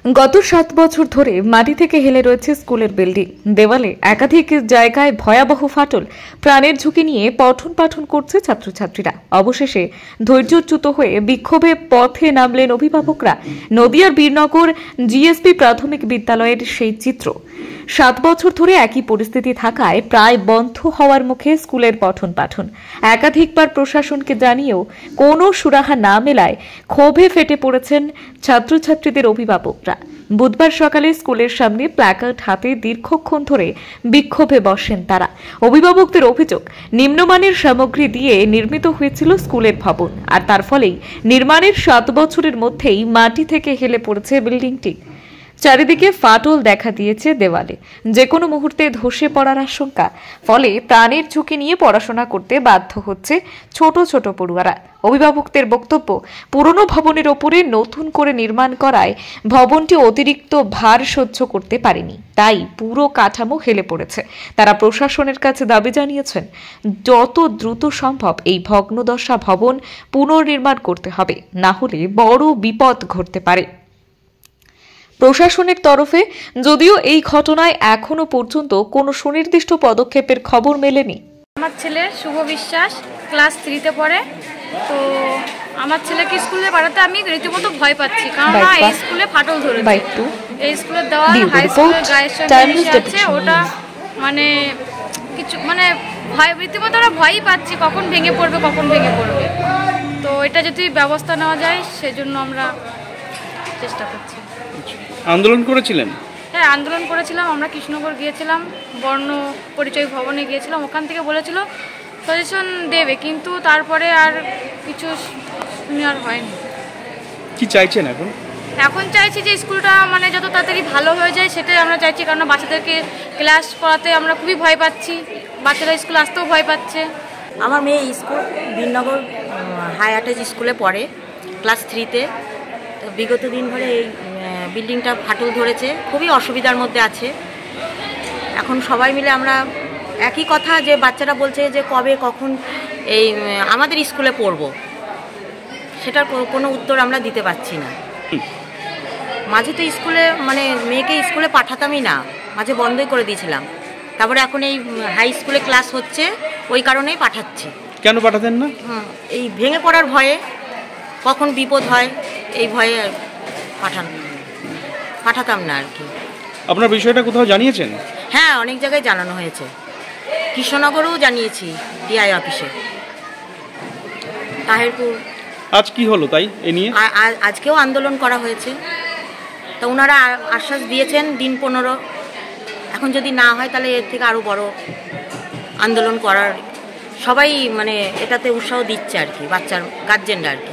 গত 7 বছর ধরে মাটি থেকে হেলে রয়েছে স্কুলের বিল্ডিং। দেওয়ালে একাধিক জায়গায় ভয়াবহ ফাটল। প্রাণের ঝুঁকি নিয়ে পঠন পাঠন করছে ছাত্রছাত্রীরা। অবশেষে ধৈর্যচ্যুত হয়ে বিক্ষোভে পথে নামলেন অভিভাবকরা। নদিয়ার বীরনগর জিএসপি প্রাথমিক বিদ্যালয়ের সেই চিত্র। 7 বছর ধরে একই পরিস্থিতি থাকায় প্রায় বন্ধ হওয়ার মুখে স্কুলের পঠন পাঠন। একাধিকবার প্রশাসনকে জানিয়েও কোনো সুরাহা না মেলায় ক্ষোভে ফেটে পড়েছেন ছাত্রছাত্রীদের অভিভাবকরা। বুধবার সকালে স্কুলের সামনে প্ল্যাকার্ড হাতে দীর্ঘক্ষণ ধরে বিক্ষোভে বসেন তারা। অভিভাবকদের অভিযোগ, নিম্নমানের সামগ্রী দিয়ে নির্মিত হয়েছিল স্কুলের ভবন, আর তার ফলেই নির্মাণের 7 বছরের মধ্যেই মাটি থেকে হেলে পড়েছে বিল্ডিংটি। চারিদিকে ফাটল দেখা দিয়েছে দেওয়ালে, যে কোনো মুহূর্তে ধসে পড়ার আশঙ্কা। ফলে প্রাণের ঝুঁকি নিয়ে পড়াশোনা করতে বাধ্য হচ্ছে ছোট ছোট পড়ুয়ারা। অভিভাবকদের বক্তব্য, পুরনো ভবনের ওপরে নতুন করে নির্মাণ করায় ভবনটি অতিরিক্ত ভার সহ্য করতে পারেনি, তাই পুরো কাঠামো হেলে পড়েছে। তারা প্রশাসনের কাছে দাবি জানিয়েছেন, যত দ্রুত সম্ভব এই ভগ্নদশা ভবন পুনর্নির্মাণ করতে হবে, না হলে বড় বিপদ ঘটতে পারে। প্রশাসনের তরফে যদিও এই ঘটনায় এখনো পর্যন্ত কোনো সুনির্দিষ্ট পদক্ষেপের খবর মেলেনি। আমার ছেলে শুভ বিশ্বাস ক্লাস 3-তে পড়ে। তো আমার ছেলেকে স্কুলে পাঠাতে আমি রীতিমতো ভয় পাচ্ছি, কারণ এই স্কুলে ফাটল ধরেছে। এই স্কুলের দেওয়া হাই স্কুলের গায়ের সঙ্গে আছে, ওটা মানে কিছু মানে ভয়, রীতিমতো আমরা ভয়ই পাচ্ছি কখন ভেঙে পড়বে। তো এটা যদি ব্যবস্থা নেওয়া যায় সেজন্য আমরা চেষ্টা করছি। আন্দোলন করেছিলেন? হ্যাঁ, আন্দোলন করেছিলাম। আমরা কৃষ্ণনগর গিয়েছিলাম, বর্ণ পরিচয় ভবনে গিয়েছিলাম। ওখান থেকে বলেছিল সাজেশন দেবে, কিন্তু তারপরে আর কিছু শুনার হয়নি। কি চাইছেন এখন? এখন চাইছি যে স্কুলটা মানে যত তাড়াতাড়ি ভালো হয়ে যায় সেটাই আমরা চাইছি, কারণ বাচ্চাদেরকে ক্লাস পড়াতে আমরা খুবই ভয় পাচ্ছি, বাচ্চারা স্কুল আসতেও ভয় পাচ্ছে। আমার মেয়ে স্কুল বীরনগর হাই আর্টেজ স্কুলে পড়ে, ক্লাস 3-তে। বিগত দিন ধরে এই বিল্ডিংটা ফাটল ধরেছে, খুবই অসুবিধার মধ্যে আছে। এখন সবাই মিলে আমরা একই কথা, যে বাচ্চারা বলছে যে কবে কখন এই আমাদের স্কুলে পড়ব, সেটার কোনো উত্তর আমরা দিতে পারছি না। মাঝে তো স্কুলে মানে মেয়েকে স্কুলে পাঠাতামই না, মাঝে বন্ধই করে দিয়েছিলাম। তারপরে এখন এই হাই স্কুলে ক্লাস হচ্ছে, ওই কারণেই পাঠাচ্ছি। কেন পাঠাতেন না? এই ভেঙে পড়ার ভয়ে, কখন বিপদ হয় এই ভয়ে পাঠাতাম না আর কি। আপনার বিষয়টা কোথাও জানিয়েছেন? হ্যাঁ, অনেক জায়গায় জানানো হয়েছে, কৃষ্ণনগরেও জানিয়েছি, ডিআই অফিসে, তাহেরপুর। আজ কি হলো তাই এ নিয়ে? আজকেও আন্দোলন করা হয়েছে। তো ওনারা আশ্বাস দিয়েছেন দিন 15। এখন যদি না হয় তাহলে এর থেকে আরও বড় আন্দোলন করার সবাই মানে এটাতে উৎসাহ দিচ্ছে আর কি, বাচ্চার গার্জেনরা আর কি।